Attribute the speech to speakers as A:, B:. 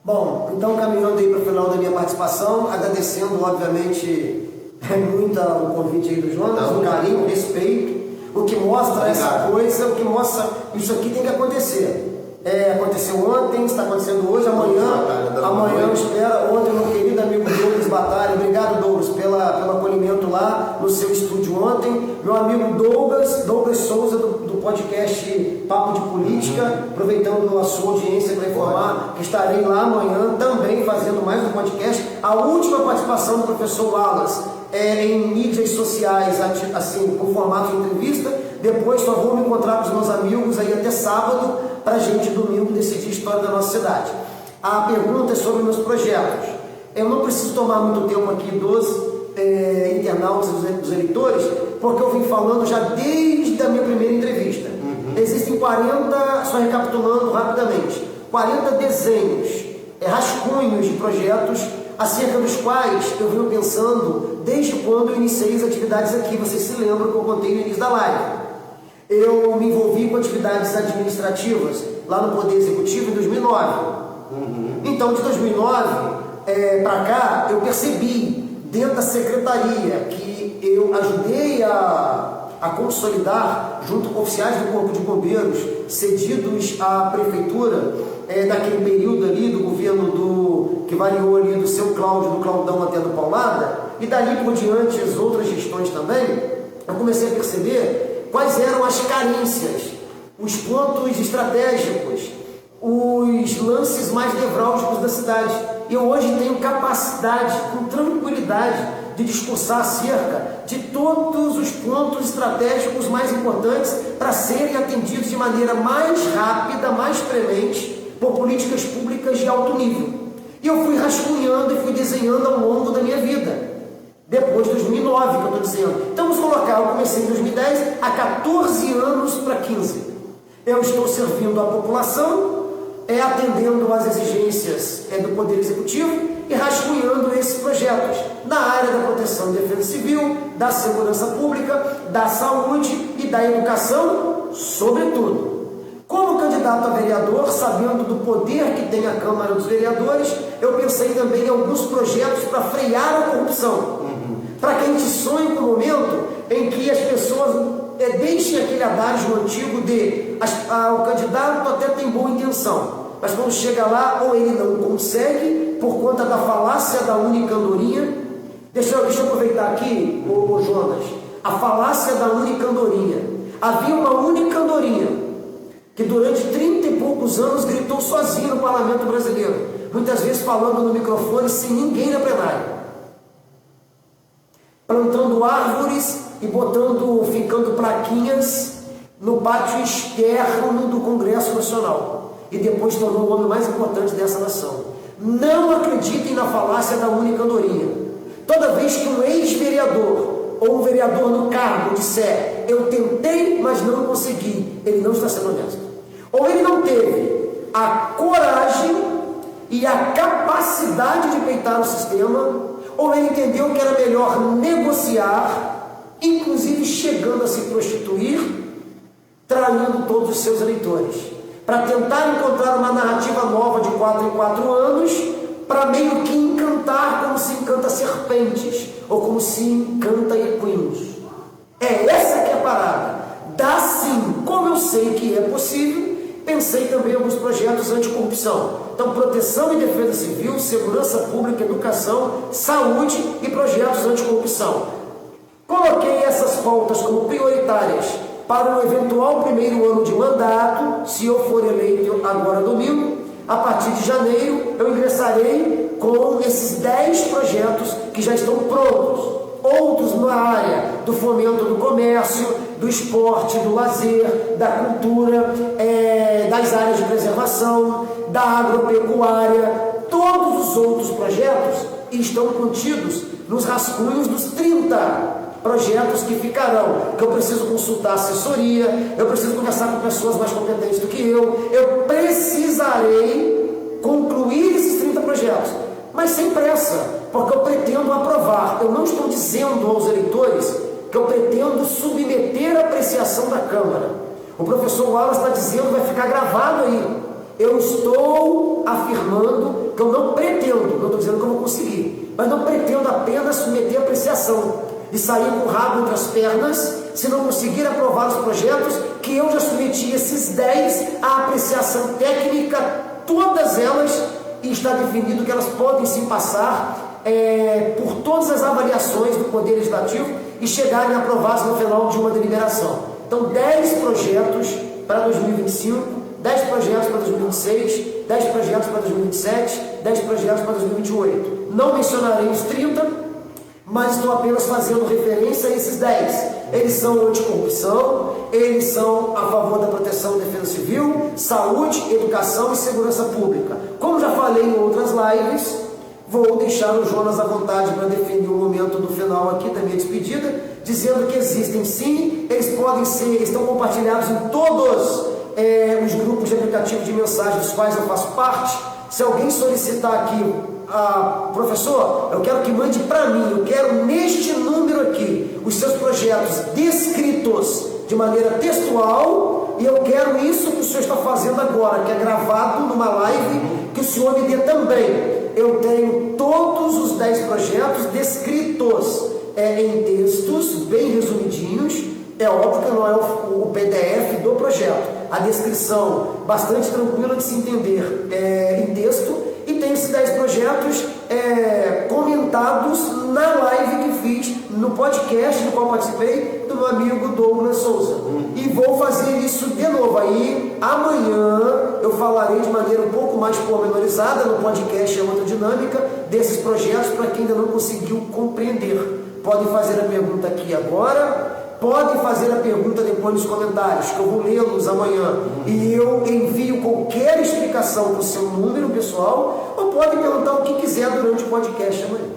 A: Bom, então caminhando aí para o final da minha participação, agradecendo, obviamente, muito o convite aí do Jonas, o carinho, o respeito, o que mostra essa coisa, o que mostra isso aqui tem que acontecer. Aconteceu ontem, está acontecendo hoje, amanhã eu espero. Ontem, meu querido amigo Douglas Batalha, obrigado Douglas pelo acolhimento lá no seu estúdio ontem. Meu amigo Douglas Souza do podcast Papo de Política, aproveitando a sua audiência para informar que estarei lá amanhã também fazendo mais um podcast. A última participação do professor Wallace em mídias sociais, assim, com formato de entrevista. Depois só vou me encontrar com os meus amigos aí até sábado, para a gente domingo decidir a história da nossa cidade. A pergunta é sobre meus projetos. Eu não preciso tomar muito tempo aqui dos internautas, dos eleitores, porque eu vim falando já desde a minha primeira entrevista. Existem 40, só recapitulando rapidamente, 40 desenhos, rascunhos de projetos, acerca dos quais eu venho pensando desde quando eu iniciei as atividades aqui. Vocês se lembram que eu contei no início da live. Eu me envolvi com atividades administrativas lá no Poder Executivo em 2009. Então, de 2009 para cá, eu percebi dentro da secretaria que eu ajudei a consolidar, junto com oficiais do Corpo de Bombeiros, cedidos à Prefeitura, daquele período ali do governo que variou ali do seu Cláudio, do Claudão até do Paulada, e dali por diante as outras gestões também, eu comecei a perceber quais eram as carências, os pontos estratégicos, os lances mais nevrálgicos da cidade. Eu hoje tenho capacidade, com tranquilidade, de discursar acerca de todos os pontos estratégicos mais importantes para serem atendidos de maneira mais rápida, mais premente, por políticas públicas de alto nível. E eu fui rascunhando e fui desenhando ao longo da minha vida. Depois de 2009, que eu estou dizendo. Então, vamos colocar, eu comecei em 2010, há 14 anos para 15. Eu estou servindo a população, atendendo às exigências do Poder Executivo e rascunhando esses projetos na área da proteção e defesa civil, da segurança pública, da saúde e da educação, sobretudo. Como candidato a vereador, sabendo do poder que tem a Câmara dos Vereadores, eu pensei também em alguns projetos para frear a corrupção. Para que a gente sonhe com o momento em que as pessoas deixem aquele adágio antigo de o candidato até tem boa intenção, mas quando chega lá, ou ele não consegue, por conta da falácia da única andorinha. Deixa eu aproveitar aqui, ô Jonas, a falácia da única andorinha. Havia uma única andorinha que durante 30 e poucos anos gritou sozinho no parlamento brasileiro, muitas vezes falando no microfone sem ninguém na plenária, plantando árvores e ficando plaquinhas no pátio externo do Congresso Nacional, e depois tornou o homem mais importante dessa nação. Não acreditem na falácia da única andorinha. Toda vez que um ex-vereador ou um vereador no cargo disser eu tentei, mas não consegui, ele não está sendo honesto. Ou ele não teve a coragem e a capacidade de peitar o sistema, ou ele entendeu que era melhor negociar, inclusive chegando a se prostituir, traindo todos os seus eleitores, para tentar encontrar uma narrativa nova de 4 em 4 anos, para meio que encantar como se encanta serpentes, ou como se encanta equinos. Essa que é a parada. Dá sim, como eu sei que é possível, pensei também em alguns projetos anticorrupção. Então, proteção e defesa civil, segurança pública, educação, saúde e projetos anticorrupção. Coloquei essas pautas como prioritárias para o eventual primeiro ano de mandato. Se eu for eleito agora domingo, a partir de janeiro, eu ingressarei com esses 10 projetos que já estão prontos. Outros na área do fomento do comércio, do esporte, do lazer, da cultura, das áreas de preservação, da agropecuária. Todos os outros projetos estão contidos nos rascunhos dos 30 projetos que ficarão, que eu preciso consultar assessoria, eu preciso conversar com pessoas mais competentes do que eu precisarei concluir esses 30 projetos, mas sem pressa, porque eu pretendo aprovar. Eu não estou dizendo aos eleitores que eu pretendo submeter a apreciação da Câmara. O professor Wallace está dizendo, vai ficar gravado aí, eu estou afirmando que eu não pretendo, não estou dizendo que eu vou conseguir, mas não pretendo apenas submeter a apreciação e sair com o rabo entre as pernas se não conseguir aprovar os projetos que eu já submeti esses 10 à apreciação técnica, todas elas, e está definido que elas podem sim passar por todas as avaliações do Poder Legislativo e chegarem aprovados no final de uma deliberação. Então, 10 projetos para 2025, 10 projetos para 2026, 10 projetos para 2027, 10 projetos para 2028. Não mencionarei os 30, mas estou apenas fazendo referência a esses 10. Eles são anticorrupção, eles são a favor da proteção e defesa civil, saúde, educação e segurança pública. Como já falei em outras lives, vou deixar o Jonas à vontade para definir o momento do final aqui da minha despedida, dizendo que existem sim, eles podem ser, estão compartilhados em todos os grupos de aplicativo de mensagem dos quais eu faço parte. Se alguém solicitar aqui, professor, eu quero que mande para mim, eu quero neste número aqui, os seus projetos descritos de maneira textual, e eu quero isso que o senhor está fazendo agora, que é gravado numa live, que o senhor me dê também. Eu tenho todos os 10 projetos descritos em textos bem resumidinhos. É óbvio que não é o PDF do projeto, a descrição bastante tranquila de se entender em texto, e tem esses 10 projetos comentados na live que fiz, no podcast no qual participei, do meu amigo Douglas Souza. E vou fazer isso de novo. Aí amanhã eu falarei de maneira um pouco mais pormenorizada no podcast, é outra dinâmica, desses projetos para quem ainda não conseguiu compreender. Pode fazer a pergunta aqui agora, pode fazer a pergunta depois nos comentários, que eu vou lê-los amanhã, e eu envio qualquer explicação para o seu número pessoal, ou pode perguntar o que quiser durante o podcast amanhã.